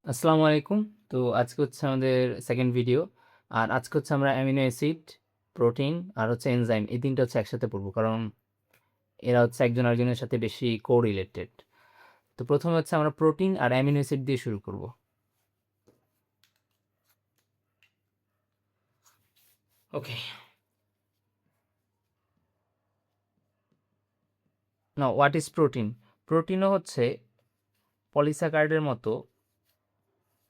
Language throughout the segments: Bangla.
আসসালামু আলাইকুম। তো আজকে হচ্ছে আমাদের সেকেন্ড ভিডিও। আর আজকে হচ্ছে আমরা অ্যামিনো অ্যাসিড, প্রোটিন আর হচ্ছে এনজাইম এই ৩টা হচ্ছে একসাথে পড়বো। কারণ এরা হচ্ছে একজন আরেকজনের সাথে বেশি কোরিলেটেড। তো প্রথমে হচ্ছে আমরা প্রোটিন আর অ্যামিনো অ্যাসিড দিয়ে শুরু করব। Okay. Now what is protein? প্রোটিনও হচ্ছে পলিস্যাকারাইডের মতো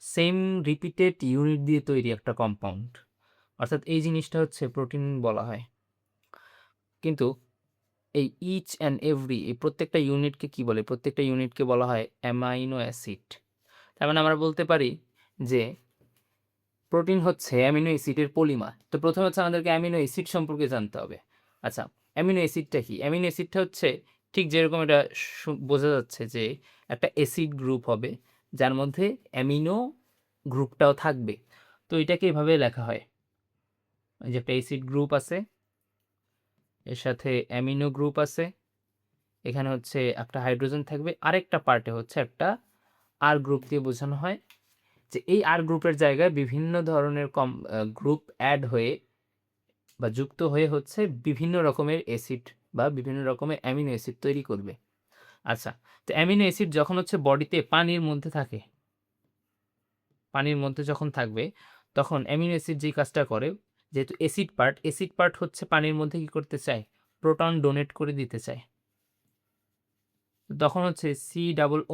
সেম রিপিটেড ইউনিট দিয়ে তৈরি একটা কম্পাউন্ড। অর্থাৎ এই জিনিসটা হচ্ছে প্রোটিন বলা হয়। কিন্তু এই ইচ অ্যান্ড এভরি এই প্রত্যেকটা ইউনিটকে কি বলে? প্রত্যেকটা ইউনিটকে বলা হয় অ্যামাইনো অ্যাসিড। তার মানে আমরা বলতে পারি যে প্রোটিন হচ্ছে অ্যামিনো অ্যাসিডের পলিমার। তো প্রথমে হচ্ছে আমাদেরকে অ্যামিনো অ্যাসিড সম্পর্কে জানতে হবে। আচ্ছা, অ্যামিনো অ্যাসিডটা কি? অ্যামিনো অ্যাসিডটা হচ্ছে ঠিক যেরকম এটা বোঝা যাচ্ছে যে একটা অ্যাসিড গ্রুপ হবে যার মধ্যে অ্যামিনো গ্রুপটাও থাকবে। তো এটাকে এভাবে লেখা হয়, যে একটা অ্যাসিড গ্রুপ আছে, এর সাথে অ্যামিনো গ্রুপ আছে, এখানে হচ্ছে একটা হাইড্রোজেন থাকবে, আরেকটা পার্টে হচ্ছে একটা আর গ্রুপ দিয়ে বোঝানো হয় যে এই আর গ্রুপের জায়গায় বিভিন্ন ধরনের গ্রুপ অ্যাড হয়ে বা যুক্ত হয়ে হচ্ছে বিভিন্ন রকমের অ্যাসিড বা বিভিন্ন রকমের অ্যামিনো অ্যাসিড তৈরি করবে। আচ্ছা, তো অ্যামিনো অ্যাসিড যখন হচ্ছে বডিতে পানির মধ্যে থাকে, পানির মধ্যে যখন থাকবে তখন অ্যামিনো অ্যাসিড যেই কাজটা করে, যেহেতু অ্যাসিড পার্ট হচ্ছে পানির মধ্যে কি করতে চায়? প্রোটন ডোনেট করে দিতে চায়। তখন হচ্ছে C+O-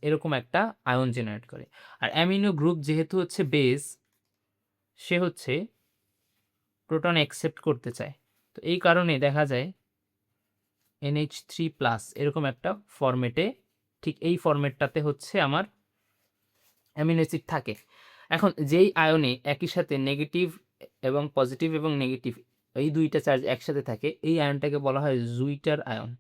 এরকম একটা আয়ন জেনারেট করে। আর অ্যামিনো গ্রুপ যেহেতু হচ্ছে বেস, সে হচ্ছে প্রোটন অ্যাকসেপ্ট করতে চায়। তো এই কারণে দেখা যায় NH3+ এরকম একটা ফরম্যাটে, ঠিক এই ফরম্যাটটাতে হচ্ছে আমার অ্যামিনো অ্যাসিড থাকে। এখন যেই আয়নে একই সাথে নেগেটিভ এবং পজিটিভ এবং নেগেটিভ এই দুইটা চার্জ একসাথে থাকে, এই আয়নটাকে বলা হয় জুইটার আয়ন।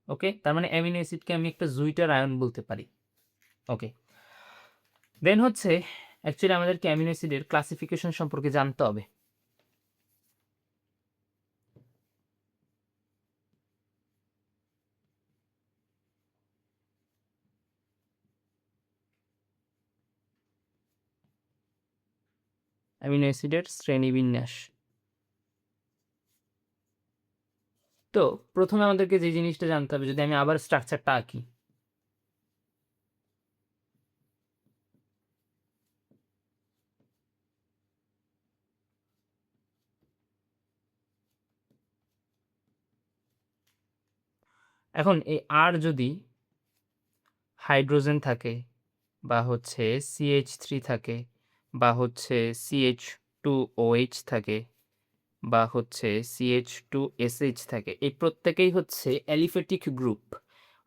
ওকে, তার মানে অ্যামিনো অ্যাসিডকে আমি একটা জুইটার আয়ন বলতে পারি। ওকে, দেন হচ্ছে অ্যাকচুয়ালি আমাদেরকে অ্যামিনো অ্যাসিডের ক্লাসিফিকেশন সম্পর্কে জানতে হবে। অ্যামিনো অ্যাসিডের শ্রেণীবিন্যাস। তো প্রথমে আমাদেরকে যে জিনিসটা জানতে হবে, যদি আমি আবার স্ট্রাকচারটা আঁকি, এখন এই আর যদি হাইড্রোজেন থাকে বা হচ্ছে CH3 থাকে বা হচ্ছে CH2OH থাকে বা হচ্ছে CH2SH থাকে, এই প্রত্যেকেই হচ্ছে অ্যালিফ্যাটিক গ্রুপ,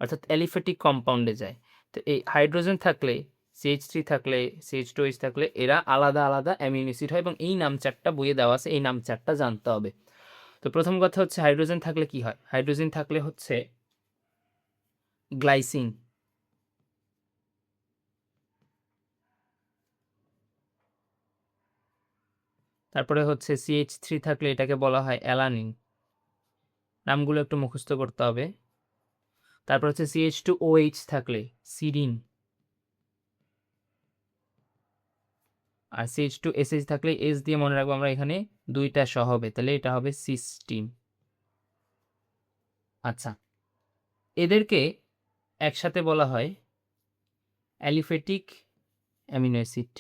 অর্থাৎ অ্যালিফ্যাটিক কম্পাউন্ডে যায়। তো এই হাইড্রোজেন থাকলে, CH3 থাকলে, CH2OH থাকলে এরা আলাদা আলাদা অ্যামিনো অ্যাসিড হয় এবং এই নাম চারটা বইয়ে দেওয়া আছে, এই নাম চারটা জানতে হবে। তো প্রথম কথা হচ্ছে হাইড্রোজেন থাকলে কি হয়? হাইড্রোজেন থাকলে হচ্ছে গ্লাইসিন, তারপরে হচ্ছে CH3 থাকলে এটাকে বলা হয় অ্যালানিন। নামগুলো একটু মুখস্থ করতে হবে। তারপর হচ্ছে CH2OH থাকলে সিরিন, আর CH2SH থাকলে এস দিয়ে মনে রাখবো আমরা, এখানে দুইটা স হবে, তাহলে এটা হবে সিস্টিন। আচ্ছা, এদেরকে একসাথে বলা হয় অ্যালিফ্যাটিক অ্যামিনো অ্যাসিড।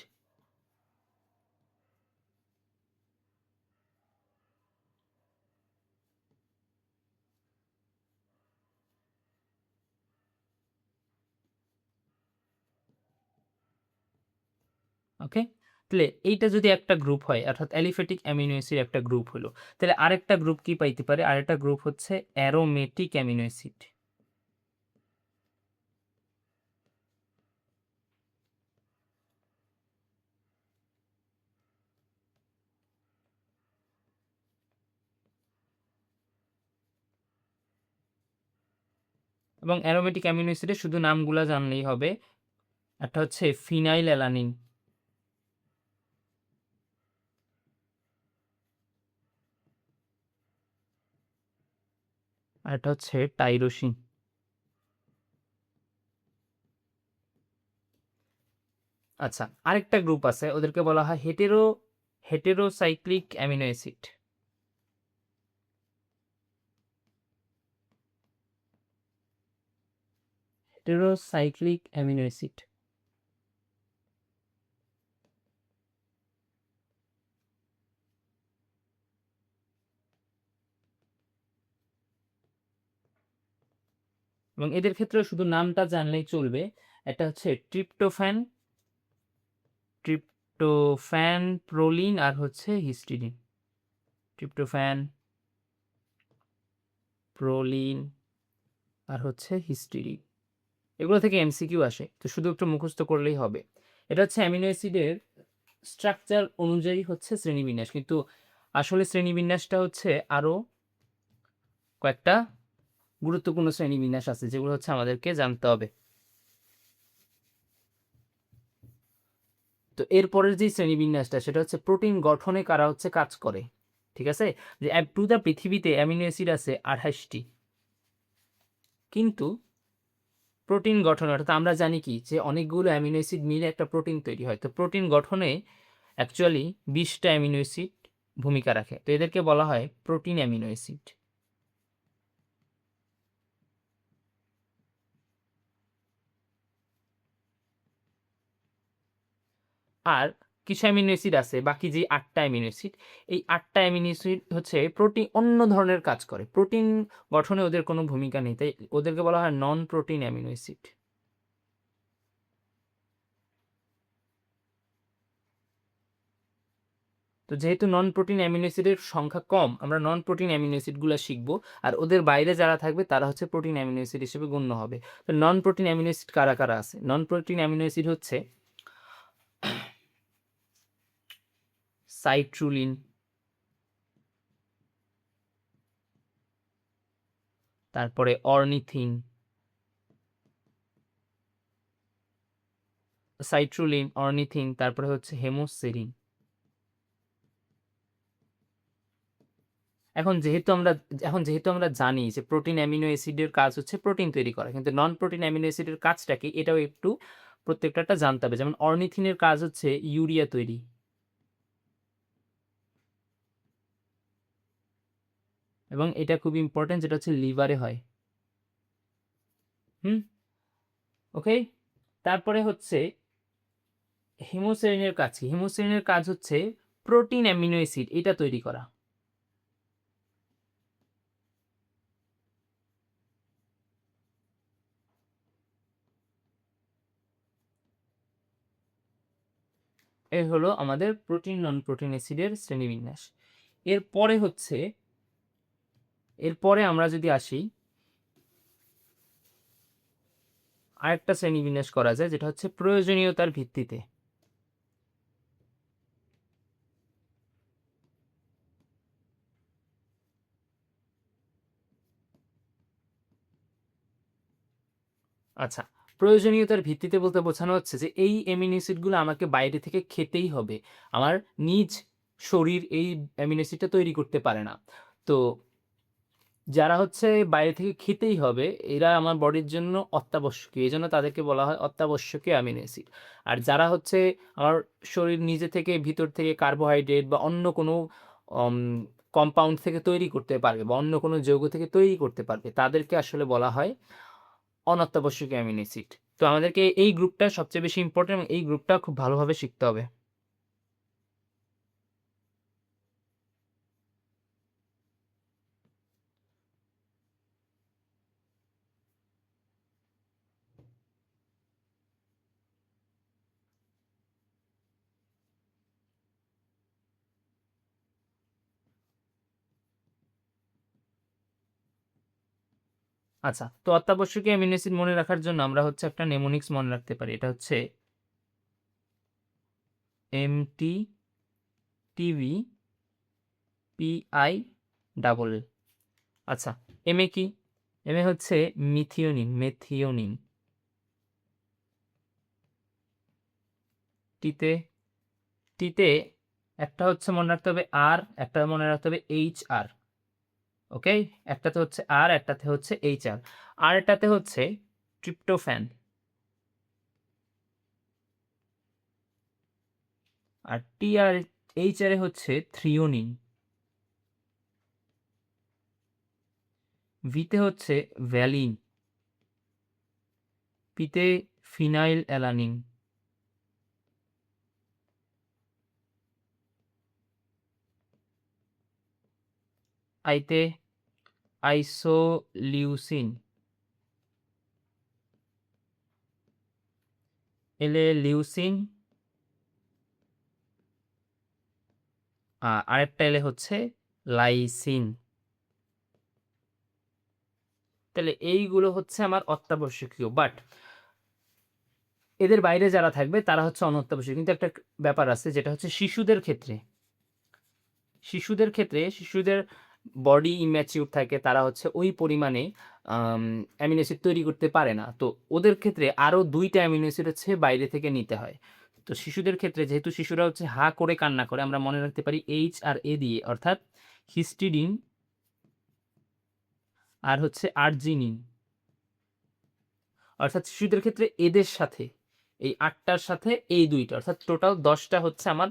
ওকে, তাহলে এইটা যদি একটা গ্রুপ হয়, অর্থাৎ অ্যালিফ্যাটিক অ্যামিনো অ্যাসিড একটা গ্রুপ হলো, তাহলে আরেকটা গ্রুপ কি পাইতে পারে? আরেকটা গ্রুপ হচ্ছে অ্যারোমেটিক অ্যামিনো অ্যাসিড। এবং অ্যারোমেটিক অ্যামিনো অ্যাসিডের শুধু নামগুলা জানলেই হবে। একটা হচ্ছে ফিনাইল অ্যালানিন, আর একটা হচ্ছে টাইরোসিন। আচ্ছা, আরেকটা গ্রুপ আছে, ওদেরকে বলা হয় heterocyclic amino acid. Heterocyclic amino acid. এবং এদের ক্ষেত্রে শুধু নামটা জানলেই চলবে। এটা হচ্ছে ট্রিপ্টোফ্যান, প্রোলিন আর হচ্ছে হিস্টিডিন। ট্রিপ্টোফ্যান, প্রোলিন আর হচ্ছে হিস্টিডিন। এগুলো থেকে এমসিকিউ আসে, তো শুধু একটু মুখস্থ করলেই হবে। এটা হচ্ছে অ্যামিনো অ্যাসিডের স্ট্রাকচার অনুযায়ী হচ্ছে শ্রেণীবিন্যাস, কিন্তু আসলে শ্রেণীবিন্যাসটা হচ্ছে আরও কয়েকটা গুরুত্বপূর্ণ শ্রেণীবিন্যাস আছে, যেগুলো হচ্ছে আমাদেরকে জানতে হবে। তো এরপরের যে শ্রেণীবিন্যাসটা, সেটা হচ্ছে প্রোটিন গঠনে কারা হচ্ছে কাজ করে। ঠিক আছে, যে পুরো পৃথিবীতে অ্যামিনো অ্যাসিড আছে 28টি, কিন্তু প্রোটিন গঠন অর্থাৎ আমরা জানি কি যে অনেকগুলো অ্যামিনো অ্যাসিড মিলে একটা প্রোটিন তৈরি হয়। তো প্রোটিন গঠনে অ্যাকচুয়ালি 20টা অ্যামিনো অ্যাসিড ভূমিকা রাখে, তো এদেরকে বলা হয় প্রোটিন অ্যামিনো অ্যাসিড। আর কিছু অ্যামিনো অ্যাসিড আছে, বাকি যে 8টা অ্যামিনো অ্যাসিড, এই 8টা অ্যামিনো অ্যাসিড হচ্ছে প্রোটিন অন্য ধরনের কাজ করে, প্রোটিন গঠনে ওদের কোনো ভূমিকা নেই, তাই ওদেরকে বলা হয় নন প্রোটিন অ্যামিনো অ্যাসিড। তো যেহেতু নন প্রোটিন অ্যামিনো অ্যাসিডের সংখ্যা কম, আমরা নন প্রোটিন অ্যামিনো অ্যাসিডগুলো শিখবো, আর ওদের বাইরে যারা থাকবে তারা হচ্ছে প্রোটিন অ্যামিনো অ্যাসিড হিসেবে গণ্য হবে। তো নন প্রোটিন অ্যামিনো অ্যাসিড কারা কারা আছে? নন প্রোটিন অ্যামিনো অ্যাসিড হচ্ছে সাইট্রুলিন, তারপরে অর্নিথিন, তারপরে হচ্ছে হেমোসেরিন। এখন যেহেতু আমরা জানি যে প্রোটিন অ্যামিনো অ্যাসিডের কাজ হচ্ছে প্রোটিন তৈরি করা, কিন্তু নন প্রোটিন অ্যামিনো অ্যাসিডের কাজটা কি এটাও একটু প্রত্যেকটা জানতে হবে। যেমন অর্নিথিনের কাজ হচ্ছে ইউরিয়া তৈরি, এবং এটা খুব ইম্পর্টেন্ট, যেটা হচ্ছে লিভারে হয়। হুম, ওকে। তারপরে হচ্ছে হিমোসেরিনের কাজ কি? হিমোসেরিনের কাজ হচ্ছে প্রোটিন অ্যামিনো অ্যাসিড এটা তৈরি করা। এ হলো আমাদের প্রোটিন নন প্রোটিন অ্যাসিডের শ্রেণীবিন্যাস। এরপরে আমরা যদি আসি, আরেকটা শ্রেণীবিন্যাস করা যায়, যেটা হচ্ছে প্রয়োজনীয়তার ভিত্তিতে। আচ্ছা, প্রয়োজনীয়তার ভিত্তিতে বলতে বোঝানো হচ্ছে যে এই অ্যামিনো অ্যাসিডগুলো আমাকে বাইরে থেকে খেতেই হবে, আমার নিজ শরীর এই অ্যামিনো অ্যাসিডটা তৈরি করতে পারে না। তো যারা হচ্ছে বাইরে থেকে খেতেই হবে, এরা আমার বডির জন্য অত্যাবশ্যকীয়, এই জন্য তাদেরকে বলা হয় অত্যাবশ্যকীয় অ্যামিনো অ্যাসিড। আর যারা হচ্ছে আমার শরীর নিজে থেকে ভিতর থেকে কার্বোহাইড্রেট বা অন্য কোনো কম্পাউন্ড থেকে তৈরি করতে পারবে বা অন্য কোনো যৌগ থেকে তৈরি করতে পারবে, তাদেরকে আসলে বলা হয় অনত্যাবশ্যকীয় অ্যামিনো অ্যাসিড। তো আমাদেরকে এই গ্রুপটা সবচেয়ে বেশি ইম্পর্টেন্ট, এবং এই গ্রুপটা খুব ভালোভাবে শিখতে হবে। আচ্ছা, তো অত্যাবশ্যকীয় অ্যামিনো অ্যাসিড মনে রাখার জন্য আমরা হচ্ছে একটা নেমোনিক্স মনে রাখতে পারি, এটা হচ্ছে এমটি টিভি পিআই ডাবল। আচ্ছা, এম এ কি? এম এ হচ্ছে মেথিওনিন। টিতে টিতে একটা হচ্ছে মনে রাখতে হবে আর, একটা মনে রাখতে হবে এইচ আর। ওকে, একটাতে হচ্ছে আর, একটাতে হচ্ছে এইচ আর। আর এটাতে হচ্ছে ট্রিপ্টোফ্যান, আর টি আর এইচ আর এ হচ্ছে থ্রিওনিন, ভিতে হচ্ছে ভ্যালিন, পিতে ফিনাইল অ্যালানিন, আইতে আইসোলিউসিন, এলে লিউসিন, আরেকটা এলে হচ্ছে লাইসিন। তাহলে এইগুলো হচ্ছে আমার অত্যাবশ্যকীয়, বাট এদের বাইরে যারা থাকবে তারা হচ্ছে অনত্যাবশ্যকীয়। কিন্তু একটা ব্যাপার আছে, যেটা হচ্ছে শিশুদের ক্ষেত্রে শিশুদের বডি ইম্যাচিউর থাকে, তারা হচ্ছে ওই পরিমাণে অ্যামিনো অ্যাসিড তৈরি করতে পারে না। তো ওদের ক্ষেত্রে আরও 2টা অ্যামিনো অ্যাসিড হচ্ছে বাইরে থেকে নিতে হয়। তো শিশুদের ক্ষেত্রে যেহেতু শিশুরা হচ্ছে হা করে কান্না করে, আমরা মনে রাখতে পারি এইচ আর এ দিয়ে, অর্থাৎ হিস্টিডিন আর হচ্ছে আর্জিনিন। অর্থাৎ শিশুদের ক্ষেত্রে এদের সাথে এই 8টার সাথে এই 2টা, অর্থাৎ টোটাল 10টা হচ্ছে আমার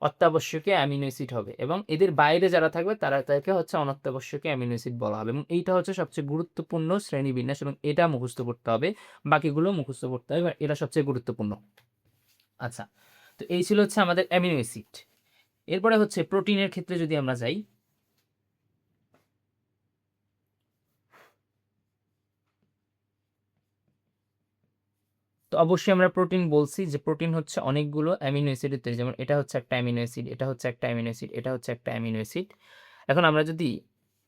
অত্যাবশ্যকীয় অ্যামিনো অ্যাসিড হবে, এবং এদের বাইরে যারা থাকবে তাদেরকে হচ্ছে অনত্যাবশ্যকীয় অ্যামিনো অ্যাসিড বলা হবে। এবং এইটা হচ্ছে সবচেয়ে গুরুত্বপূর্ণ শ্রেণীবিন্যাস, এবং এটা মুখস্থ করতে হবে, বাকিগুলো মুখস্থ করতে হবে, এটা সবচেয়ে গুরুত্বপূর্ণ। আচ্ছা, তো এই ছিল হচ্ছে আমাদের অ্যামিনো অ্যাসিড। এরপরে হচ্ছে প্রোটিনের ক্ষেত্রে যদি আমরা যাই, তো অবশ্যই আমরা প্রোটিন বলছি যে প্রোটিন হচ্ছে অনেকগুলো অ্যামিনো অ্যাসিডের তৈরি, যেমন এটা হচ্ছে একটা অ্যামিনো অ্যাসিড, এটা হচ্ছে একটা অ্যামিনো অ্যাসিড, এটা হচ্ছে একটা অ্যামিনো অ্যাসিড। এখন আমরা যদি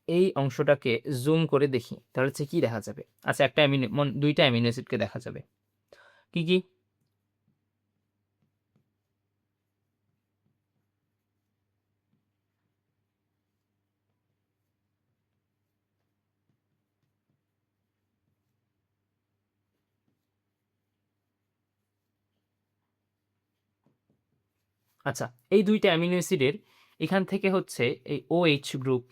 এই অংশটাকে জুম করে দেখি তাহলে হচ্ছে কি দেখা যাবে? আচ্ছা, একটা অ্যামিনো 2টা অ্যামিনো অ্যাসিডকে দেখা যাবে। কি কি? আচ্ছা, এই 2টা অ্যামিনো অ্যাসিডের এখান থেকে হচ্ছে এই OH গ্রুপ,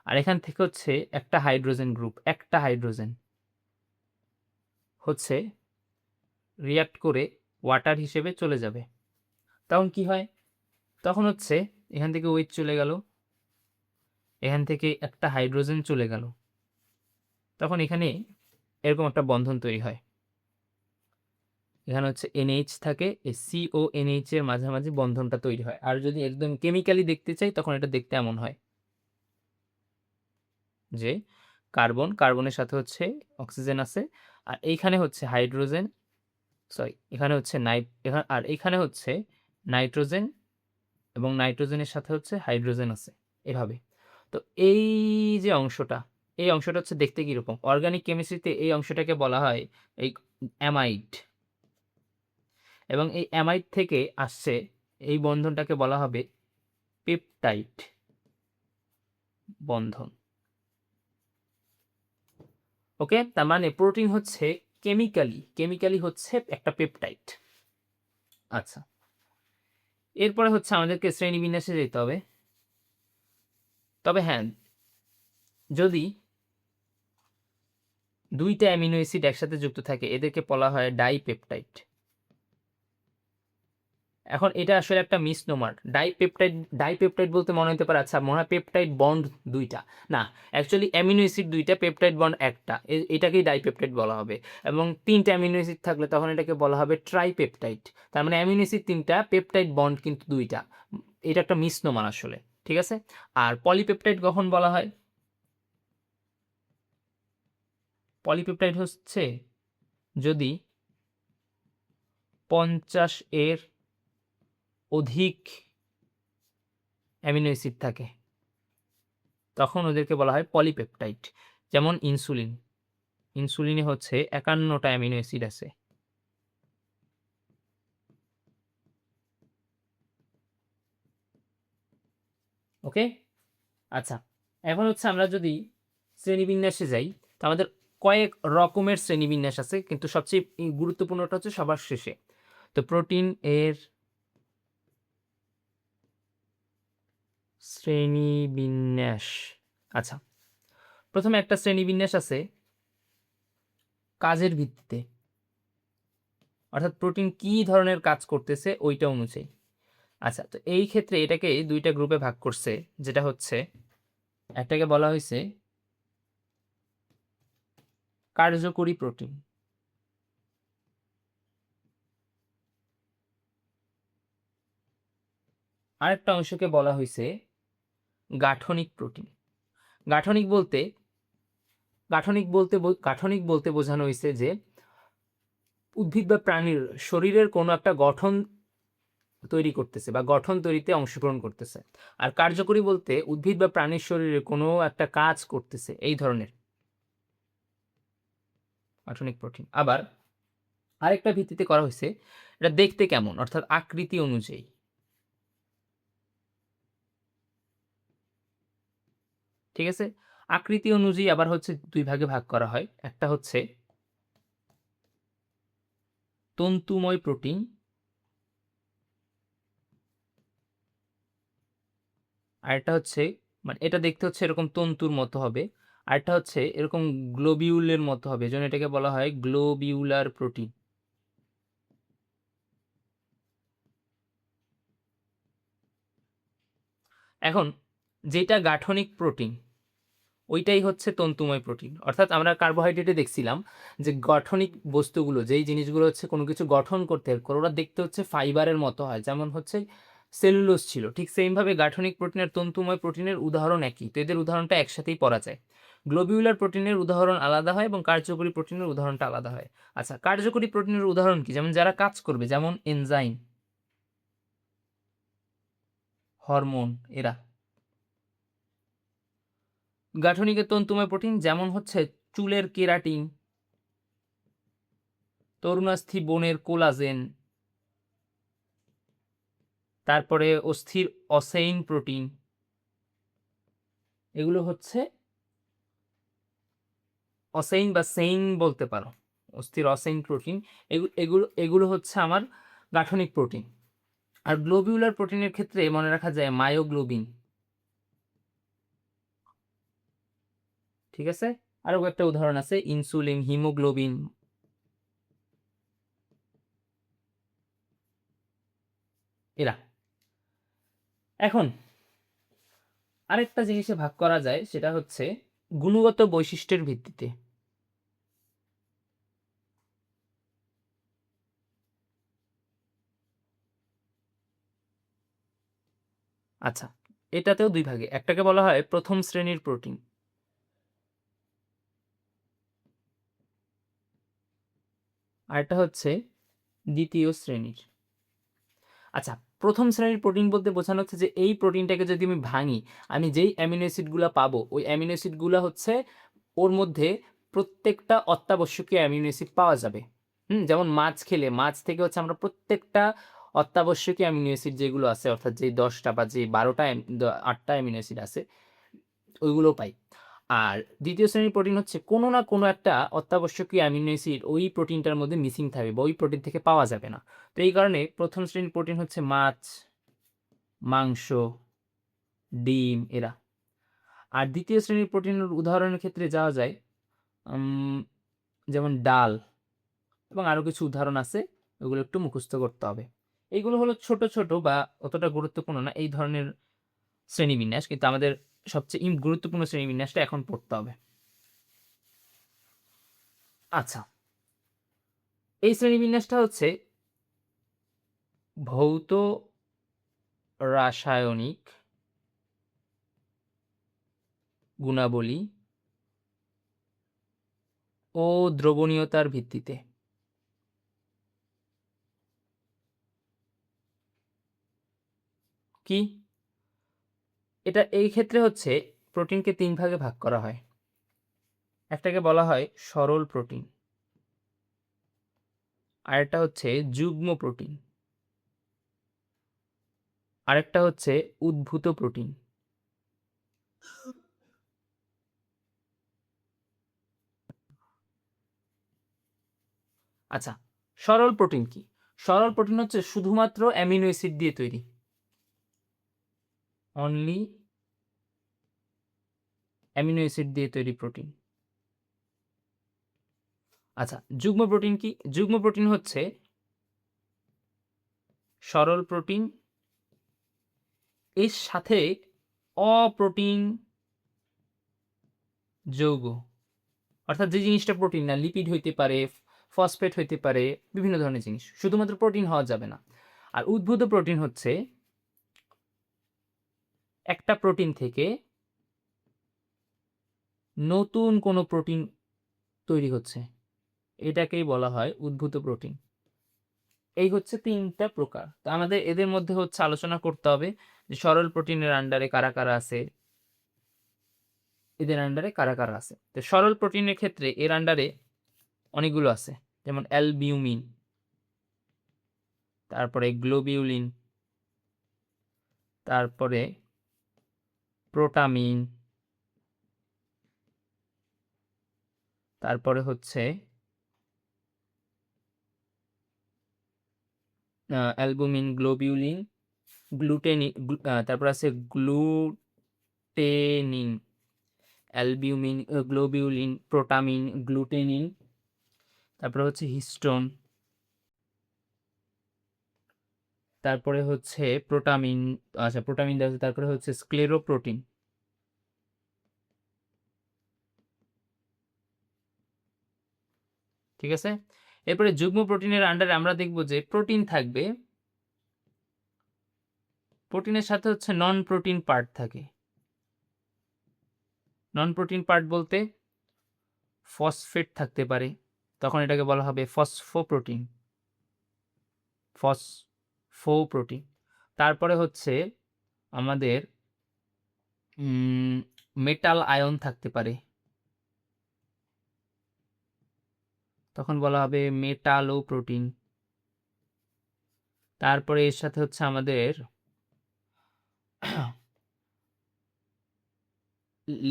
আর এখান থেকে হচ্ছে একটা হাইড্রোজেন গ্রুপ, একটা হাইড্রোজেন হচ্ছে রিয়াক্ট করে ওয়াটার হিসেবে চলে যাবে। তখন কি হয়? তখন হচ্ছে এখান থেকে OH চলে গেল, এখান থেকে একটা হাইড্রোজেন চলে গেল, তখন এখানে এরকম একটা বন্ধন তৈরি হয়। এখানে হচ্ছে NH থাকে, এই CONH এর মাঝামাঝি বন্ধনটা তৈরি হয়। আর যদি একদম কেমিক্যালি দেখতে চাই তখন এটা দেখতে এমন হয় যে কার্বনের সাথে হচ্ছে অক্সিজেন আছে, আর এইখানে হচ্ছে হাইড্রোজেন, সরি এখানে হচ্ছে আর এইখানে হচ্ছে নাইট্রোজেন, এবং নাইট্রোজেনের সাথে হচ্ছে হাইড্রোজেন আছে, এভাবে। তো এই যে অংশটা, এই অংশটা হচ্ছে দেখতে কিরকম? অর্গানিক কেমিস্ট্রিতে এই অংশটাকে বলা হয় এই অ্যামাইড, এবং এই অ্যামাইড থেকে আসছে এই বন্ধনটাকে বলা হবে পেপটাইড বন্ধন। ওকে, তার মানে প্রোটিন হচ্ছে কেমিক্যালি হচ্ছে একটা পেপটাইড। আচ্ছা, এরপরে হচ্ছে আমাদেরকে শ্রেণীবিন্যাসে যেতে হবে। তবে হ্যাঁ, যদি 2টা অ্যামিনো অ্যাসিড একসাথে যুক্ত থাকে এদেরকে বলা হয় ডাইপেপটাইড। এখন এটা আসলে একটা মিসনোমার। ডাইপেপটাইড বলতে মনে হতে পারে আচ্ছা মনে হয় পেপটাইড বন্ড 2টা, না, অ্যাকচুয়ালি অ্যামিনো অ্যাসিড 2টা, পেপটাইড বন্ড একটা, এটাকেই ডাইপেপটাইড বলা হবে। এবং 3টা অ্যামিনো অ্যাসিড থাকলে তখন এটাকে বলা হবে ট্রাইপেপটাইড। তার মানে অ্যামিনো অ্যাসিড 3টা, পেপটাইড বন্ড কিন্তু 2টা। এটা একটা মিসনোমার আসলে, ঠিক আছে? আর পলিপেপটাইড কখন বলা হয়? পলিপেপটাইড হচ্ছে যদি 50 এর অধিক অ্যামিনো অ্যাসিড থাকে তখন ওদেরকে বলা হয় পলিপেপটাইড। যেমন ইনসুলিনে হচ্ছে 51টা অ্যামিনো অ্যাসিড আছে। ওকে, আচ্ছা, এখন হচ্ছে আমরা যদি শ্রেণীবিন্যাসে যাই, তো আমাদের কয়েক রকমের শ্রেণীবিন্যাস আছে, কিন্তু সবচেয়ে গুরুত্বপূর্ণটা হচ্ছে সবার শেষে। তো প্রোটিন এর শ্রেণীবিন্যাস, আচ্ছা, প্রথমে একটা শ্রেণীবিন্যাস আছে কাজের ভিত্তিতে, অর্থাৎ প্রোটিন কি ধরনের কাজ করতেছে ওইটা অনুযায়ী। আচ্ছা, তো এই ক্ষেত্রে এটাকে দুইটা গ্রুপে ভাগ করছে, যেটা হচ্ছে একটাকে বলা হয়েছে কার্যকরী প্রোটিন, আরেকটা অংশকে বলা হয়েছে গাঠনিক প্রোটিন। গাঠনিক বলতে গাঠনিক বলতে বোঝানো হয়েছে যে উদ্ভিদ বা প্রাণীর শরীরের কোনো একটা গঠন তৈরি করতেছে বা গঠন তৈরিতে অংশগ্রহণ করতেছে। আর কার্যকরী বলতে উদ্ভিদ বা প্রাণীর শরীরে কোনো একটা কাজ করতেছে, এই ধরনের গাঠনিক প্রোটিন। আবার আরেকটা ভিত্তিতে করা হয়েছে এটা দেখতে কেমন, অর্থাৎ আকৃতি অনুযায়ী। ঠিক আছে, আকৃতি অনুযায়ী আবার হচ্ছে দুই ভাগে ভাগ করা হয়। একটা হচ্ছে তন্তুময় প্রোটিন, আর একটা হচ্ছে মানে এটা দেখতে হচ্ছে এরকম তন্তুর মতো হবে, আরেকটা হচ্ছে এরকম গ্লোবিউলের মতো হবে, এজন্য এটাকে বলা হয় গ্লোবিউলার প্রোটিন। এখন যেটা গাঠনিক প্রোটিন ওইটাই হচ্ছে তন্তুময় প্রোটিন। অর্থাৎ আমরা কার্বোহাইড্রেটে দেখছিলাম যে গঠনিক বস্তুগুলো, যেই জিনিসগুলো হচ্ছে কোনো কিছু গঠন করতে হেল্প করে, ওরা দেখতে হচ্ছে ফাইবারের মতো হয়, যেমন হচ্ছে সেলুলোজ ছিল। ঠিক সেমভাবে গাঠনিক প্রোটিনের তন্তুময় প্রোটিনের উদাহরণ একই, তো এদের উদাহরণটা একসাথেই পড়া যায়। গ্লোবিউলার প্রোটিনের উদাহরণ আলাদা হয় এবং কার্যকরী প্রোটিনের উদাহরণটা আলাদা হয়। আচ্ছা, কার্যকরী প্রোটিনের উদাহরণ কি? যেমন যারা কাজ করবে, যেমন এনজাইম, হরমোন, এরা। গাঠনিকের তন্তুময় প্রোটিন যেমন হচ্ছে চুলের কেরাটিন, তরুণাস্থি বনের কোলাজেন, তারপরে অস্থির অসেইন প্রোটিন, এগুলো হচ্ছে অসেইন বা সেইন বলতে পারো, অস্থির অসেইন প্রোটিন। এগুলো এগুলো এগুলো হচ্ছে আমার গাঠনিক প্রোটিন। আর গ্লোবিউলার প্রোটিনের ক্ষেত্রে মনে রাখা যায় মায়োগ্লোবিন। ঠিক আছে, আরও একটা উদাহরণ আছে ইনসুলিন, হিমোগ্লোবিন, এরা। এখন আরেকটা জিনিসে ভাগ করা যায়, সেটা হচ্ছে গুণগত বৈশিষ্ট্যের ভিত্তিতে। আচ্ছা, এটাতেও দুই ভাগে, একটাকে বলা হয় প্রথম শ্রেণীর প্রোটিন, আর একটা হচ্ছে দ্বিতীয় শ্রেণীর। আচ্ছা, প্রথম শ্রেণীর প্রোটিন বলতে বোঝানো হচ্ছে যে এই প্রোটিনটাকে যদি আমি ভাঙি, আমি যেই অ্যামিনো অ্যাসিডগুলো পাবো, ওই অ্যামিনো অ্যাসিডগুলো হচ্ছে ওর মধ্যে প্রত্যেকটা অত্যাবশ্যকীয় অ্যামিনো অ্যাসিড পাওয়া যাবে। যেমন মাছ খেলে মাছ থেকে হচ্ছে আমরা প্রত্যেকটা অত্যাবশ্যকীয় অ্যামিনো অ্যাসিড যেগুলো আছে, অর্থাৎ যেই 10টা বা যেই 12টা 8টা অ্যামিনো অ্যাসিড আছে, ওইগুলো পাই। আর দ্বিতীয় শ্রেণীর প্রোটিন হচ্ছে কোনো না কোনো একটা অত্যাবশ্যকীয় অ্যামিনো অ্যাসিড ওই প্রোটিনটার মধ্যে মিসিং থাকবে বা ওই প্রোটিন থেকে পাওয়া যাবে না। তো এই কারণে প্রথম শ্রেণীর প্রোটিন হচ্ছে মাছ, মাংস, ডিম, এরা। আর দ্বিতীয় শ্রেণীর প্রোটিনের উদাহরণের ক্ষেত্রে যাওয়া যায় যেমন ডাল, এবং আরও কিছু উদাহরণ আছে, ওগুলো একটু মুখস্থ করতে হবে। এইগুলো হলো ছোট ছোট বা অতটা গুরুত্বপূর্ণ না এই ধরনের শ্রেণীবিন্যাস, কিন্তু আমাদের সবচেয়ে গুরুত্বপূর্ণ শ্রেণীবিন্যাসটা এখন পড়তে হবে। আচ্ছা, এই শ্রেণীবিন্যাসটা হচ্ছে ভৌত রাসায়নিক গুণাবলী ও দ্রবণীয়তার ভিত্তিতে। কি এটা? এই ক্ষেত্রে হচ্ছে প্রোটিনকে তিন ভাগে ভাগ করা হয়। একটাকে বলা হয় সরল প্রোটিন, আরেকটা হচ্ছে যুগ্ম প্রোটিন, আরেকটা হচ্ছে উদ্ভূত প্রোটিন। আচ্ছা, সরল প্রোটিন কি? সরল প্রোটিন হচ্ছে শুধুমাত্র অ্যামিনো অ্যাসিড দিয়ে তৈরি, অনলি অ্যামিনো অ্যাসিড দিয়ে তৈরি প্রোটিন। আচ্ছা, যুগ্ম প্রোটিন কি? যুগ্ম প্রোটিন হচ্ছে সরল প্রোটিন এর সাথে অপ্রোটিন যৌগ, অর্থাৎ যে জিনিসটা প্রোটিন না, লিপিড হইতে পারে, ফসফেট হইতে পারে, বিভিন্ন ধরনের জিনিস, শুধুমাত্র প্রোটিন হওয়া যাবে না। আর উদ্ভূত প্রোটিন হচ্ছে একটা প্রোটিন থেকে নতুন কোনো প্রোটিন তৈরি হচ্ছে, এটাকেই বলা হয় উদ্ভূত প্রোটিন। এই হচ্ছে 3টা প্রকার। তো আমাদের এদের মধ্যে হচ্ছে আলোচনা করতে হবে যে সরল প্রোটিনের আন্ডারে কারা কারা আছে, এদের আন্ডারে কারা কারা আছে। তো সরল প্রোটিনের ক্ষেত্রে এর আন্ডারে অনেকগুলো আছে, যেমন অ্যালবিউমিন, তারপরে গ্লোবিউলিন, তারপরে প্রোটামিন, তারপরে হচ্ছে অ্যালবুমিন, গ্লোবিউলিন, গ্লুটেনিন, তারপর আছে glutenin, albumin, globulin, protamine, glutenin, তারপরে হচ্ছে হিস্টোন, তারপরে হচ্ছে প্রোটামিন, আচ্ছা প্রোটামিন দেওয়া আছে, তারপরে হচ্ছে স্ক্লেরোপ্রোটিন। ঠিক আছে, এরপরে যুগ্ম প্রোটিনের আন্ডারে আমরা দেখব যে প্রোটিন থাকবে, প্রোটিনের সাথে হচ্ছে নন প্রোটিন পার্ট থাকে। নন প্রোটিন পার্ট বলতে ফসফেট থাকতে পারে, তখন এটাকে বলা হবে ফসফোপ্রোটিন, ফসফোপ্রোটিন। তারপরে হচ্ছে আমাদের মেটাল আয়ন থাকতে পারে, তখন বলা হবে মেটালোপ্রোটিন। তারপরে এর সাথে হচ্ছে আমাদের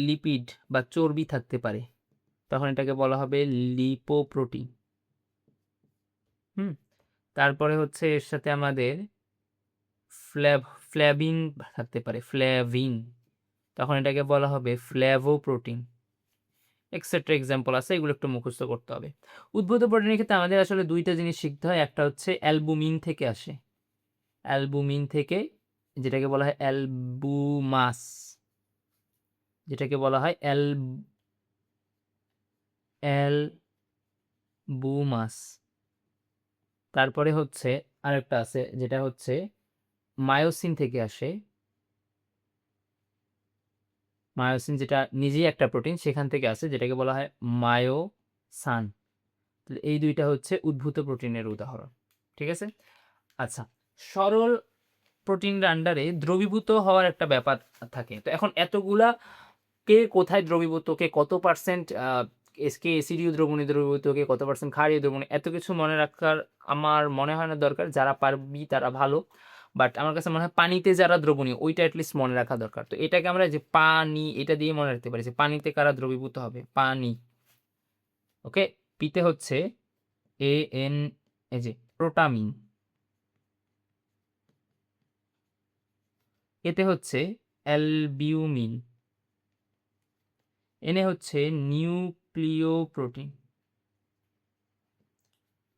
লিপিড বা চর্বি থাকতে পারে, তখন এটাকে বলা হবে লিপোপ্রোটিন। তারপরে হচ্ছে এর সাথে আমাদের ফ্ল্যাভিন থাকতে পারে, ফ্ল্যাভিন, তখন এটাকে বলা হবে ফ্ল্যাভোপ্রোটিন, এক্সেট্রা এক্সাম্পল আছে, এগুলো একটু মুখস্থ করতে হবে। উদ্ভূত প্রোটিনের ক্ষেত্রে আমাদের আসলে 2টা জিনিস শিখতে হয়, একটা হচ্ছে অ্যালবুমিন থেকে আসে, অ্যালবুমিন থেকে, যেটাকে বলা হয় অ্যালবুমাস, যেটাকে বলা হয় অ্যালবুমাস। তারপরে হচ্ছে আরেকটা আছে যেটা হচ্ছে মায়োসিন থেকে আসে, মায়োসিন যেটা নিজেই একটা প্রোটিন, সেখান থেকে আসে, যেটাকে বলা হয় মায়োসান। এই 2টা হচ্ছে উদ্ভূত প্রোটিনের উদাহরণ। ঠিক আছে, আচ্ছা, সরল প্রোটিনের আন্ডারে দ্রবীভূত হওয়ার একটা ব্যাপার থাকে। তো এখন এতগুলা কে কোথায় দ্রবীভূত, কে কত পার্সেন্ট কে এসিডীয় দ্রবণী দ্রবীভূত, কে কত পার্সেন্ট ক্ষারীয় দ্রবণী, এত কিছু মনে রাখার আমার মনে হয় না দরকার। যারা পারবি তারা ভালো, বাট আমার কাছে মনে হয় পানিতে যারা দ্রবণীয় ওইটা অ্যাটলিস্ট মনে রাখা দরকার। তো এটাকে আমরা যে পানি, এটা দিয়ে মনে রাখতে পারি যে পানিতে কারা দ্রবীভূত হবে, পানি। ওকে, পিতে হচ্ছে এন, এই যে প্রোটামিন, এতে হচ্ছে অ্যালবিউমিন, এনে হচ্ছে নিউক্লিওপ্রোটিন।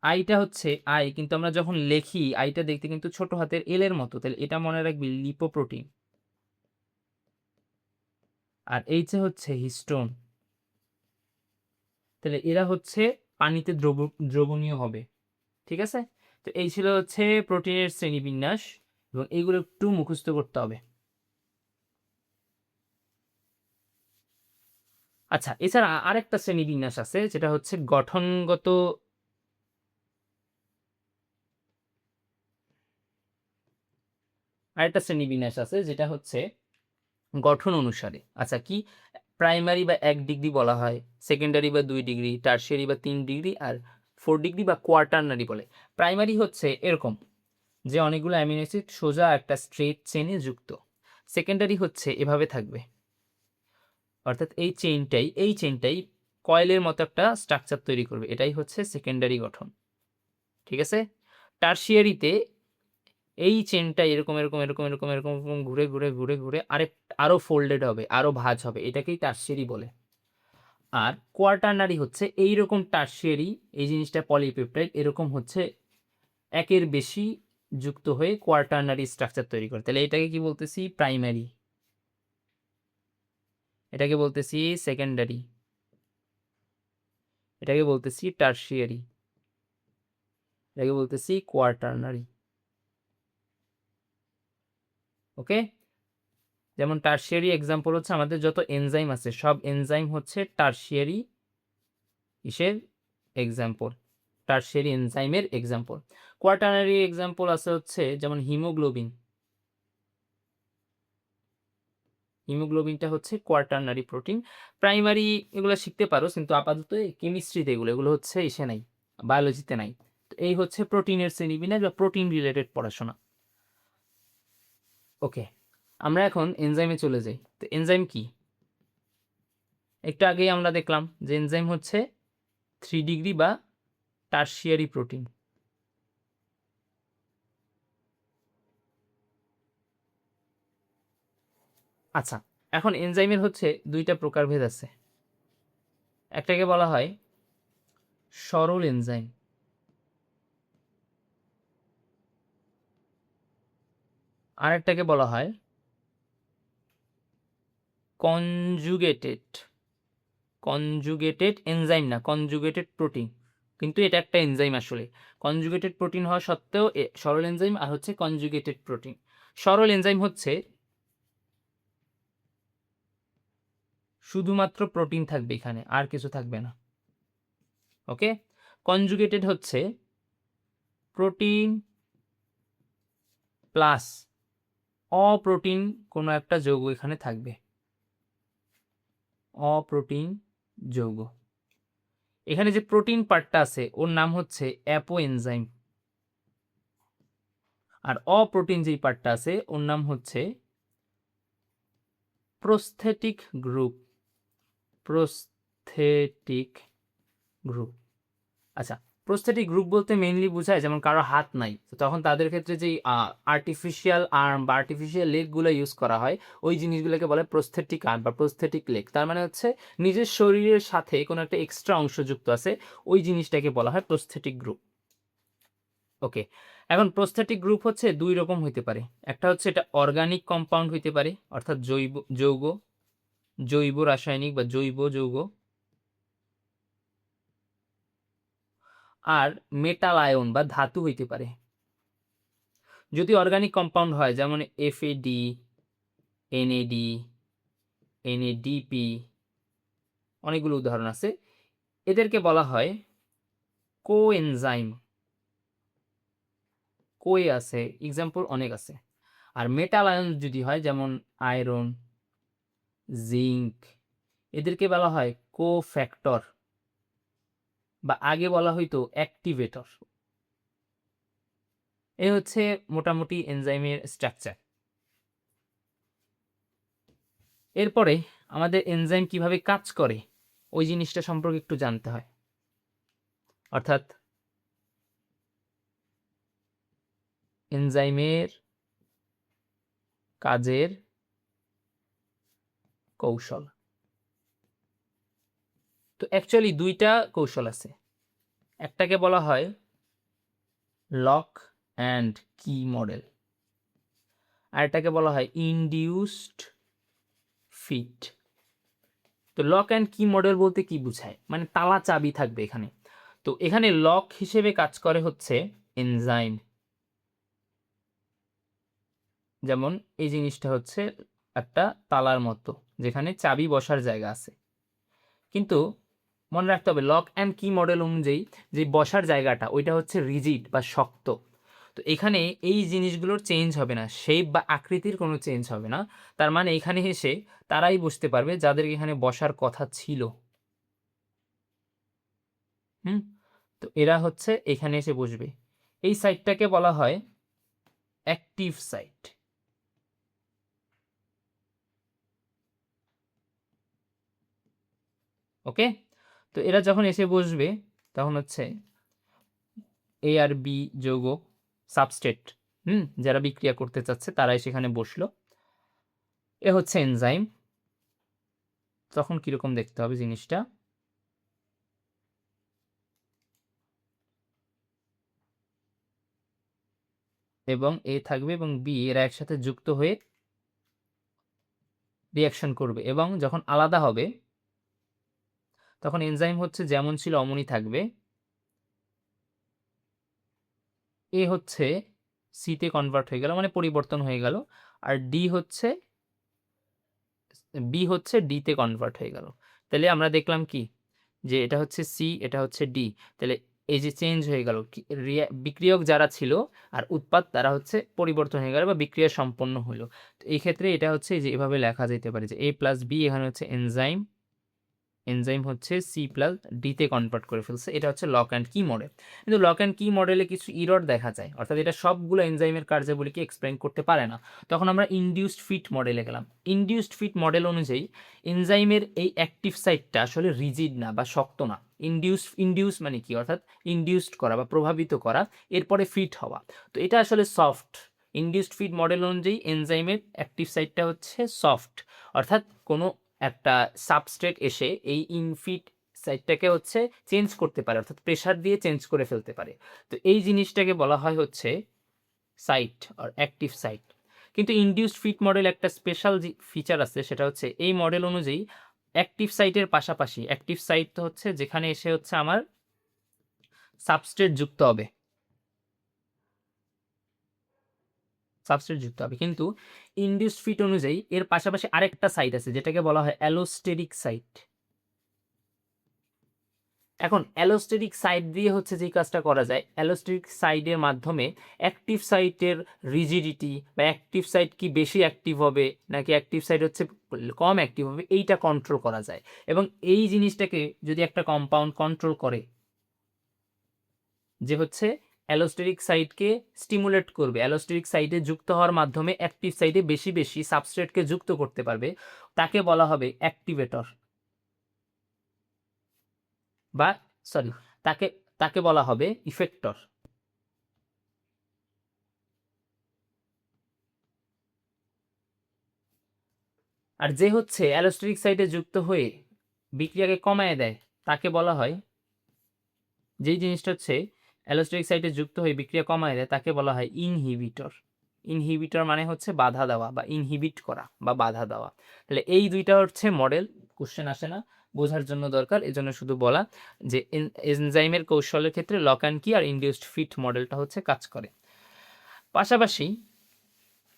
আইটা হচ্ছে আই, কিন্তু আমরা যখন লেখি আইটা দেখতে কিন্তু ছোট হাতের এল এর মতো, তাহলে এটা মনে রাখবি লিপোপ্রোটিন। আর এইচে হচ্ছে হিস্টোন, তাহলে এরা হচ্ছে পানিতে দ্রবণীয় হবে। ঠিক আছে, তো এই ছিল হচ্ছে প্রোটিনের শ্রেণীবিন্যাস, এবং এইগুলো একটু মুখস্থ করতে হবে। আচ্ছা, এছাড়া আরেকটা শ্রেণীবিন্যাস আছে, যেটা হচ্ছে গঠনগত, আরেকটা শ্রেণীবিন্যাস আছে যেটা হচ্ছে গঠন অনুসারে। আচ্ছা, কি প্রাইমারি বা 1 ডিগ্রি বলা হয়, সেকেন্ডারি বা 2 ডিগ্রি, টারশিয়ারি বা 3 ডিগ্রি, আর 4 ডিগ্রি বা কোয়াটারনারি বলে। প্রাইমারি হচ্ছে এরকম যে অনেকগুলো অ্যামিনো অ্যাসিড সোজা একটা স্ট্রেট চেনে যুক্ত। সেকেন্ডারি হচ্ছে এভাবে থাকবে, অর্থাৎ এই চেইনটাই কয়েলের মতো একটা স্ট্রাকচার তৈরি করবে, এটাই হচ্ছে সেকেন্ডারি গঠন। ঠিক আছে, টারশিয়ারিতে এই চেনটা এরকম এরকম এরকম এরকম এরকম এরকম ঘুরে ঘুরে ঘুরে ঘুরে আরো ফোল্ডেড হবে, আরো ভাঁজ হবে, এটাকেই টারশিয়ারি বলে। আর কোয়াটারনারি হচ্ছে এইরকম টারশিয়ারি, এই জিনিসটা পলিপেপটাইড, এরকম হচ্ছে একের বেশি যুক্ত হয়ে কোয়াটারনারি স্ট্রাকচার তৈরি করে। তাহলে এটাকে কি বলতেছি? প্রাইমারি। এটাকে বলতেছি সেকেন্ডারি। এটাকে বলতেছি টারশিয়ারি। এটাকে বলতেছি কোয়াটারনারি। ওকে, যেমন টারশিয়ারি এক্সাম্পল হচ্ছে আমাদের যত এনজাইম আছে সব এনজাইম হচ্ছে টারশিয়ারি ইসের এক্সাম্পল, টারশিয়ারি এনজাইমের এক্সাম্পল। কোয়াটারনারি এক্সাম্পল আছে হচ্ছে যেমন হিমোগ্লোবিন। হিমোগ্লোবিনটা হচ্ছে কোয়াটারনারি প্রোটিন। প্রাইমারি এগুলো শিখতে পারো, কিন্তু আপাতত কেমিস্ট্রিতে এগুলো হচ্ছে এসে নাই, বায়োলজিতে নাই। তো এই হচ্ছে প্রোটিনের শ্রেণীবিন্যাস বা প্রোটিন রিলেটেড পড়াশোনা। ওকে, আমরা এখন এনজাইমে চলে যাই। তো এনজাইম কি? একটু আগেই আমরা দেখলাম যে এনজাইম হচ্ছে 3 ডিগ্রি বা টারশিয়ারি প্রোটিন। আচ্ছা, এখন এনজাইমের হচ্ছে দুইটা প্রকারভেদ আছে। একটাকে বলা হয় সরল এনজাইম, আর একটাকে বলা হয় কনজুগেটেড। কনজুগেটেড এনজাইম না, কনজুগেটেড প্রোটিন, কিন্তু এটা একটা এনজাইম আসলে। কনজুগেটেড প্রোটিন হওয়া সত্ত্বেও সরল এনজাইম, আর হচ্ছে কনজুগেটেড প্রোটিন। সরল এনজাইম হচ্ছে শুধুমাত্র প্রোটিন থাকবে এখানে, আর কিছু থাকবে না। ওকে, কনজুগেটেড হচ্ছে প্রোটিন প্লাস অপ্রোটিন কোনো একটা যৌগ এখানে থাকবে, অপ্রোটিন যৌগ। এখানে যে প্রোটিন পার্টটা আছে ওর নাম হচ্ছে অ্যাপো এনজাইম, আর অপ্রোটিন যেই পার্টটা আছে ওর নাম হচ্ছে প্রস্থেটিক গ্রুপ। Prosthetic group. আচ্ছা, প্রস্থেটিক গ্রুপ বলতে মেইনলি বোঝায় যেমন কারো হাত নাই, তো তখন তাদের ক্ষেত্রে যেই আর্টিফিশিয়াল আর্ম বা আর্টিফিশিয়াল লেগগুলো ইউজ করা হয় ওই জিনিসগুলোকে বলে প্রস্থেটিক আর্ম বা প্রস্থেটিক লেগ। তার মানে হচ্ছে নিজের শরীরের সাথে কোনো একটা এক্সট্রা অংশ যুক্ত আছে, ওই জিনিসটাকে বলা হয় প্রস্থেটিক গ্রুপ। ওকে, এখন প্রস্থেটিক গ্রুপ হচ্ছে দুই রকম হইতে পারে। একটা হচ্ছে এটা অর্গানিক কম্পাউন্ড হইতে পারে, অর্থাৎ জৈব যৌগ, জৈব রাসায়নিক বা জৈব যৌগ। আর মেটাল আয়ন বা ধাতু হইতে পারে। যদি অর্গানিক কম্পাউন্ড হয় যেমন এফএডি, এনএডি, এনএডিপি, অনেকগুলো উদাহরণ আছে, এদেরকে বলা হয় কোএনজাইম। কোয়ে আছে, এক্সাম্পল অনেক আছে। আর মেটাল আয়ন যদি হয় যেমন আয়রন, জিঙ্ক, এদেরকে বলা হয় কোফ্যাক্টর, বা আগে বলা হইতো অ্যাক্টিভেটর। এ হচ্ছে মোটামুটি এনজাইমের স্ট্রাকচার। এরপরে আমাদের এনজাইম কিভাবে কাজ করে ওই জিনিসটা সম্পর্কে একটু জানতে হয়, অর্থাৎ এনজাইমের কাজের কৌশল। তো অ্যাকচুয়ালি দুইটা কৌশল আছে। একটাকে বলা হয় লক অ্যান্ড কি মডেল, আর এটাকে বলা হয় ইনডিউসড ফিট। তো লক অ্যান্ড কি মডেল বলতে কি বোঝায়, মানে তালা চাবি থাকবে এখানে। তো এখানে লক হিসেবে কাজ করে হচ্ছে এনজাইম। যেমন এই জিনিসটা হচ্ছে একটা তালার মতো যেখানে চাবি বসার জায়গা আছে, কিন্তু মনে রাখতে হবে লক অ্যান্ড কি মডেল অনুযায়ী যে বসার জায়গাটা ওইটা হচ্ছে রিজিড বা শক্ত। তো এখানে এই জিনিসগুলোর চেঞ্জ হবে না, শেপ বা আকৃতির কোনো চেঞ্জ হবে না। তার মানে এখানে এসে তারাই বুঝতে পারবে যাদের এখানে বসার কথা ছিল। তো এরা হচ্ছে এখানে এসে বসবে। এই সাইটটাকে বলা হয় অ্যাক্টিভ সাইট। ওকে, তো এরা যখন এসে বসবে তখন হচ্ছে এ আর বি যৌগ সাবস্ট্রেট, যারা বিক্রিয়া করতে চাচ্ছে তারাই সেখানে বসলো। এ হচ্ছে এনজাইম। তখন কিরকম দেখতে হবে জিনিসটা, এবং এ থাকবে এবং বি এরা একসাথে যুক্ত হয়ে রিয়াকশন করবে এবং যখন আলাদা হবে তখন এনজাইম হচ্ছে যেমন ছিল অমনই থাকবে। এ হচ্ছে সিতে কনভার্ট হয়ে গেল, মানে পরিবর্তন হয়ে গেল, আর বি হচ্ছে ডিতে কনভার্ট হয়ে গেল। তাহলে আমরা দেখলাম কি যে এটা হচ্ছে সি, এটা হচ্ছে ডি। তাহলে এই যে চেঞ্জ হয়ে গেল, বিক্রিয়ক যারা ছিল আর উৎপাদ তারা হচ্ছে পরিবর্তন হয়ে গেল বা বিক্রিয়া সম্পন্ন হলো। তো এই ক্ষেত্রে এটা হচ্ছে যে এভাবে লেখা যেতে পারে যে এ প্লাস বি এখানে হচ্ছে এনজাইম হচ্ছে সি প্লাস ডিতে কনভার্ট করে ফেলছে। এটা হচ্ছে লক অ্যান্ড কি মডেল। কিন্তু লক অ্যান্ড কি মডেলে কিছু ইরর দেখা যায়, অর্থাৎ এটা সবগুলো এনজাইমের কার্যাবলীকে এক্সপ্লেন করতে পারে না। তখন আমরা ইনডিউসড ফিট মডেলে গেলাম। ইনডিউসড ফিট মডেল অনুযায়ী এনজাইমের এই অ্যাক্টিভ সাইটটা আসলে রিজিড না বা শক্ত না। ইনডিউস মানে কি, অর্থাৎ ইনডিউসড করা বা প্রভাবিত করা, এরপরে ফিট হওয়া। তো এটা আসলে সফট। ইনডিউসড ফিট মডেল অনুযায়ী এনজাইমের অ্যাক্টিভ সাইটটা হচ্ছে সফট, অর্থাৎ কোনো একটা সাবস্ট্রেট এসে এই ইনফিট সাইটটাকে হচ্ছে চেঞ্জ করতে পারে, অর্থাৎ প্রেশার দিয়ে চেঞ্জ করে ফেলতে পারে। তো এই জিনিসটাকে বলা হয় হচ্ছে সাইট আর অ্যাক্টিভ সাইট। কিন্তু ইনডিউসড ফিট মডেল একটা স্পেশাল যে ফিচার আছে সেটা হচ্ছে এই মডেল অনুযায়ী অ্যাক্টিভ সাইটের পাশাপাশি, অ্যাক্টিভ সাইট তো হচ্ছে যেখানে এসে হচ্ছে আমার সাবস্ট্রেট যুক্ত হবে, কিন্তু ইনডিউসড ফিট অনুযায়ী এর পাশাপাশি আরেকটা সাইট আছে যেটাকে বলা হয় অ্যালোস্টেরিক সাইট। এখন অ্যালোস্টেরিক সাইট দিয়ে হচ্ছে যে কাজটা করা যায়, অ্যালোস্টেরিক সাইডের মাধ্যমে অ্যাক্টিভ সাইটের রিজিডিটি বা অ্যাক্টিভ সাইট কি বেশি অ্যাক্টিভ হবে নাকি অ্যাক্টিভ সাইট হচ্ছে কম অ্যাক্টিভ হবে, এইটা কন্ট্রোল করা যায়। এবং এই জিনিসটাকে যদি একটা কম্পাউন্ড কন্ট্রোল করে, যে হচ্ছে অ্যালোস্টেরিক সাইটকে স্টিমুলেট করবে, অ্যালোস্টেরিক সাইটে যুক্ত হওয়ার মাধ্যমে অ্যাক্টিভ সাইটে বেশি বেশি সাবস্ট্রেটকে যুক্ত করতে পারবে, তাকে বলা হবে অ্যাক্টিভেটর, বা সরি, তাকে তাকে বলা হবে ইফেক্টর। আর যে হচ্ছে অ্যালোস্টেরিক সাইটে যুক্ত হয়ে বিক্রিয়াকে কমায় দেয় তাকে বলা হয়, যেই জিনিসটা হচ্ছে অ্যালোস্টেরিক সাইটে যুক্ত হয়ে বিক্রিয়া কমায় দেয় তাকে বলা হয় ইনহিবিটর। ইনহিবিটর মানে হচ্ছে বাধা দেওয়া বা ইনহিবিট করা বা বাধা দেওয়া। তাহলে এই দুইটা হচ্ছে মডেল, কোশ্চেন আসে না, বোঝার জন্য দরকার, এজন্য শুধু বলা যে এনজাইমের কৌশলের ক্ষেত্রে লক অ্যান্ড কি আর ইনডিউসড ফিট মডেলটা হচ্ছে কাজ করে। পাশাপাশি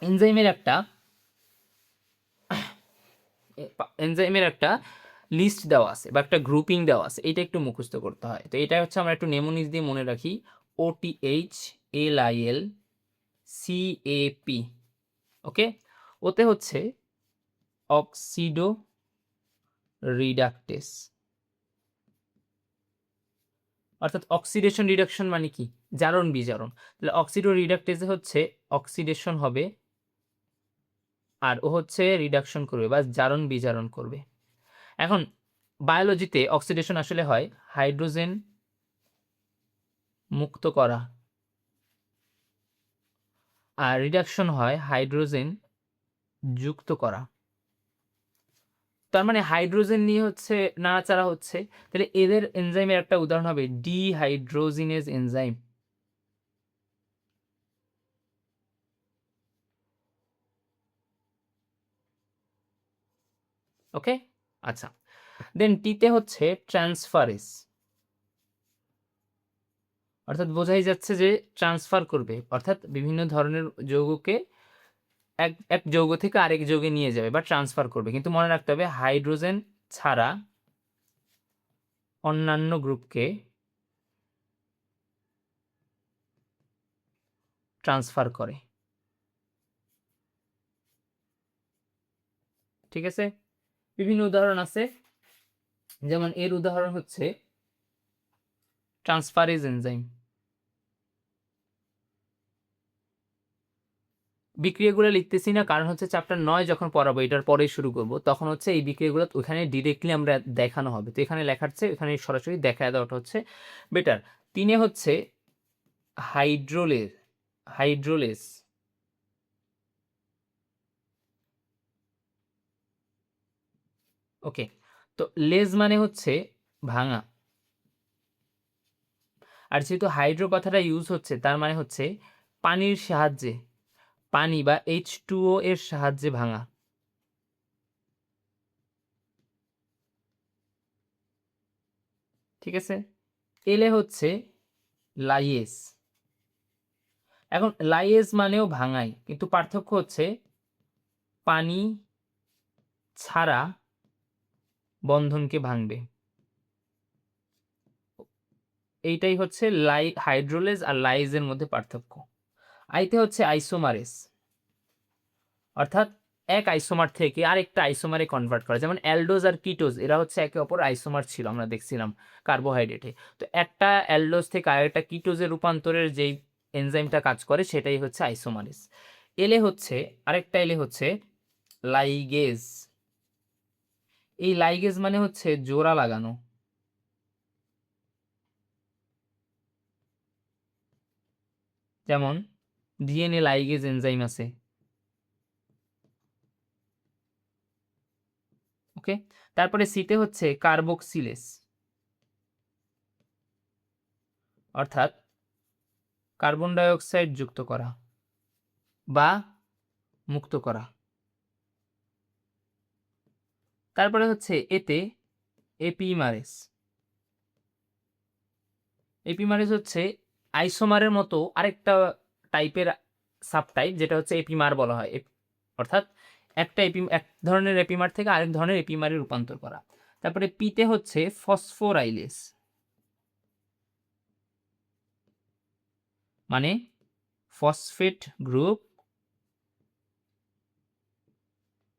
এনজাইমের একটা লিস্ট দেওয়া আছে বা একটা গ্রুপিং দেওয়া আছে, এটা একটু মুখস্থ করতে হয়। তো এটা হচ্ছে আমরা একটু নেমোনিজ দিয়ে মনে রাখি, OTH LIL CAP। ওকে, ওতে হচ্ছে অক্সিডো রিডাকটেস, অর্থাৎ অক্সিডেশন রিডাকশন মানে কি, জারণ বিজারণ। তাহলে অক্সিডো রিডাকটেসে হচ্ছে অক্সিডেশন হবে আর ও হচ্ছে রিডাকশন করবে বা জারণ বিজারণ করবে। এখন বায়োলজিতে অক্সিডেশন আসলে হয় হাইড্রোজেন মুক্ত করা, আর রিডাকশন হয় হাইড্রোজেন যুক্ত করা। তার মানে হাইড্রোজেন নিয়ে হচ্ছে নাড়াচাড়া হচ্ছে। তাহলে এদের এনজাইমের একটা উদাহরণ হবে ডিহাইড্রোজিনেজ এনজাইম। ওকে, আচ্ছা। দেন টিতে হচ্ছে ট্রান্সফারেস, অর্থাৎ বোঝাই যাচ্ছে যে ট্রান্সফার করবে, অর্থাৎ বিভিন্ন ধরনের যৌগকে এক যৌগ থেকে আরেক যৌগে নিয়ে যাবে বা ট্রান্সফার করবে। কিন্তু মনে রাখতে হবে হাইড্রোজেন ছাড়া অন্যান্য গ্রুপকে ট্রান্সফার করে। ঠিক আছে, বিভিন্ন উদাহরণ আছে, যেমন এর উদাহরণ হচ্ছে ট্রান্সফারেজ এনজাইম। বিক্রিয়াগুলো লিখতেছি না, কারণ হচ্ছে চ্যাপ্টার 9 যখন পড়াবো, এটার পরেই শুরু করব, তখন হচ্ছে এই বিক্রিয়াগুলো ওখানে ডিরেক্টলি আমরা দেখানো হবে। তো এখানে লেখাচ্ছে, এখানে সরাসরি দেখা দেওয়াটা হচ্ছে বেটার। 3 হচ্ছে হাইড্রোলেস। ওকে, তো লেজ মানে হচ্ছে ভাঙা, আর যেহেতু হাইড্রো কথাটা ইউজ হচ্ছে তার মানে হচ্ছে পানির সাহায্যে, পানি বা H2O এর সাহায্যে ভাঙা। ঠিক আছে, এলে হচ্ছে লাইয়েজ। এখন লাইয়েজ মানেও ভাঙাই, কিন্তু পার্থক্য হচ্ছে পানি ছাড়া বন্ধনকে ভাঙবে। এইটাই হচ্ছে হাইড্রোলেজ আর লাইজের মধ্যে পার্থক্য। আইতে হচ্ছে আইসোমারেস, অর্থাৎ এক আইসোমার থেকে আরেকটা আইসোমারে কনভার্ট করা। যেমন অ্যালডোজ আর কিটোজ, এরা হচ্ছে একে অপর আইসোমার ছিল, আমরা দেখছিলাম কার্বোহাইড্রেটে। তো একটা অ্যালডোজ থেকে আরেকটা কিটোজের রূপান্তরের যেই এনজাইমটা কাজ করে সেটাই হচ্ছে আইসোমারেস। আরেকটা এলে হচ্ছে লাইগেজ। এই লাইগেজ মানে হচ্ছে জোড়া লাগানো। যেমন ডিএনএ লাইগেজ এনজাইম আছে। ওকে, তারপরে সিতে হচ্ছে কার্বক্সিলেস, অর্থাৎ কার্বন ডাই অক্সাইড যুক্ত করা বা মুক্ত করা। তারপরে হচ্ছে এতে এপিমারেস। এপিমারেস হচ্ছে আইসোমারের মতো আরেকটা টাইপের সাবটাইপ, যেটা হচ্ছে এপিমার বলা হয়। অর্থাৎ এক ধরনের এপিমার থেকে আরেক ধরনের এপিমারে রূপান্তর করা। তারপরে পিতে হচ্ছে ফসফোরাইলেস, মানে ফসফেট গ্রুপ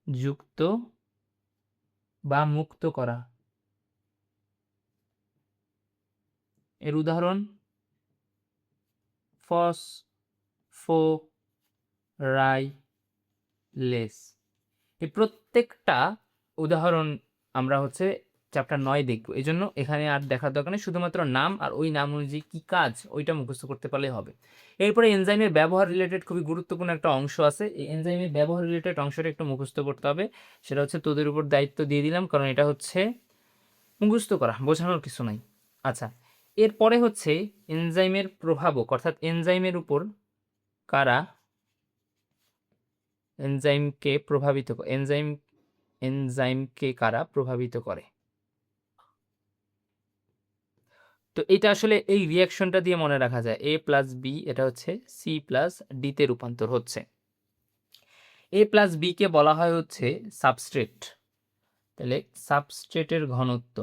যুক্ত বা মুক্ত করা। এর উদাহরণ ফসফোরাইলেস। এই প্রত্যেকটা উদাহরণ আমরা হচ্ছে চ্যাপ্টার 9 দেখব, এই জন্য এখানে আর দেখার দরকার নেই, শুধুমাত্র নাম আর ওই নাম অনুযায়ী কী কাজ ওইটা মুখস্থ করতে পারলেই হবে। এরপরে এনজাইমের ব্যবহার রিলেটেড খুবই গুরুত্বপূর্ণ একটা অংশ আছে, এই এনজাইমের ব্যবহার রিলেটেড অংশটা একটু মুখস্থ করতে হবে। সেটা হচ্ছে তোদের উপর দায়িত্ব দিয়ে দিলাম, কারণ এটা হচ্ছে মুখস্থ করা, বোঝানোর কিছু নাই। আচ্ছা, এরপরে হচ্ছে এনজাইমের প্রভাবক, অর্থাৎ এনজাইমের উপর কারা এনজাইমকে কারা প্রভাবিত করে। তো এটা আসলে এই রিয়াকশনটা দিয়ে মনে রাখা যায়, A প্লাস বি এটা হচ্ছে C প্লাস ডিতে রূপান্তর হচ্ছে। A প্লাস বিকে বলা হয় হচ্ছে সাবস্ট্রেট। তাহলে সাবস্ট্রেটের ঘনত্ব,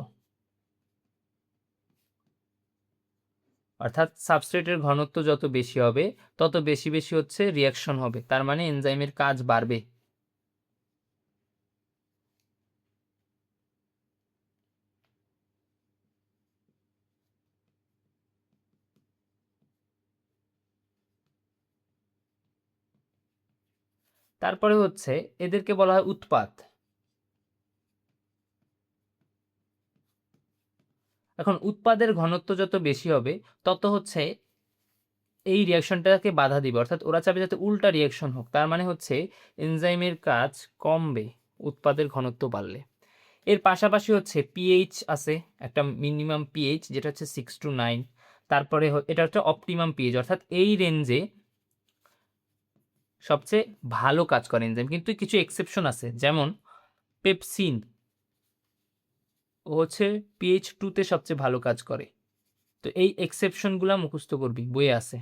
অর্থাৎ সাবস্ট্রেটের ঘনত্ব যত বেশি হবে তত বেশি বেশি হচ্ছে রিয়াকশন হবে, তার মানে এনজাইমের কাজ বাড়বে। তারপরে হচ্ছে এদেরকে বলা হয় উৎপাদ। এখন উৎপাদের ঘনত্ব যত বেশি হবে তত হচ্ছে এই রিয়াকশনটাকে বাধা দিবে, অর্থাৎ ওরা চাবে যাতে উল্টা রিয়াকশন হোক, তার মানে হচ্ছে এনজাইমের কাজ কমবে উৎপাদের ঘনত্ব বাড়লে। এর পাশাপাশি হচ্ছে পিএইচ আছে, একটা মিনিমাম পিএইচ যেটা হচ্ছে 6 to 9। তারপরে এটা হচ্ছে অপটিমাম পিএইচ, অর্থাৎ এই রেঞ্জে সবচেয়ে ভালো কাজ করে এনজাইম, কিন্তু কিছু এক্সেপশন আছে, যেমন পেপসিন ও হচ্ছে pH 2-তে সবচেয়ে ভালো কাজ করে। তো এই এক্সেপশনগুলো মুখস্থ করবি, বইয়ে আছে।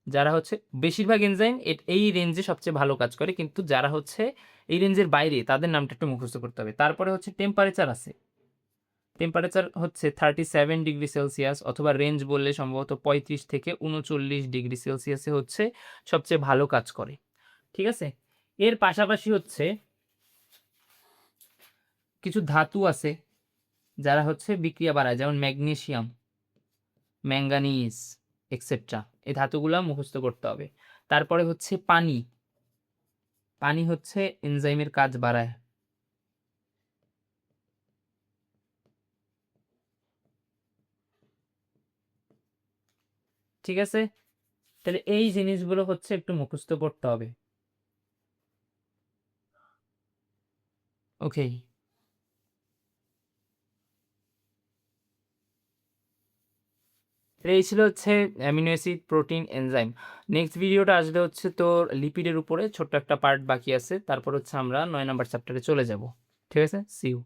যারা হচ্ছে বেশিরভাগ এনজাইম এই রেঞ্জে সবচেয়ে ভালো কাজ করে, কিন্তু যারা হচ্ছে এই রেঞ্জের বাইরে তাদের নামটা একটু মুখস্থ করতে হবে। তারপরে হচ্ছে টেম্পারেচার আছে, টেম্পারেচার হচ্ছে 37 ডিগ্রি সেলসিয়াস, অথবা রেঞ্জ বললে সম্ভবত 35 থেকে 39 ডিগ্রি সেলসিয়াসে হচ্ছে সবচেয়ে ভালো কাজ করে। ঠিক আছে, এর পাশাপাশি হচ্ছে কিছু ধাতু আছে যারা হচ্ছে বিক্রিয়া বাড়ায়, যেমন ম্যাগনেসিয়াম, ম্যাঙ্গানিজ এক্সেট্রা। এই ধাতুগুলো মুখস্থ করতে হবে। তারপরে হচ্ছে পানি, পানি হচ্ছে এনজাইমের কাজ বাড়ায়। ঠিক আছে, তাহলে এই জিনিসগুলো হচ্ছে একটু মুখস্থ করতে হবে। ওকে, এই ছিল হচ্ছে amino acid, protein, enzyme. Next ভিডিওটা আসবে হচ্ছে তোর লিপিডের উপরে, ছোট্ট একটা পার্ট বাকি আছে, তারপর হচ্ছে আমরা 9 নাম্বার চ্যাপ্টারে চলে যাব। ঠিক আছে, সি ইউ।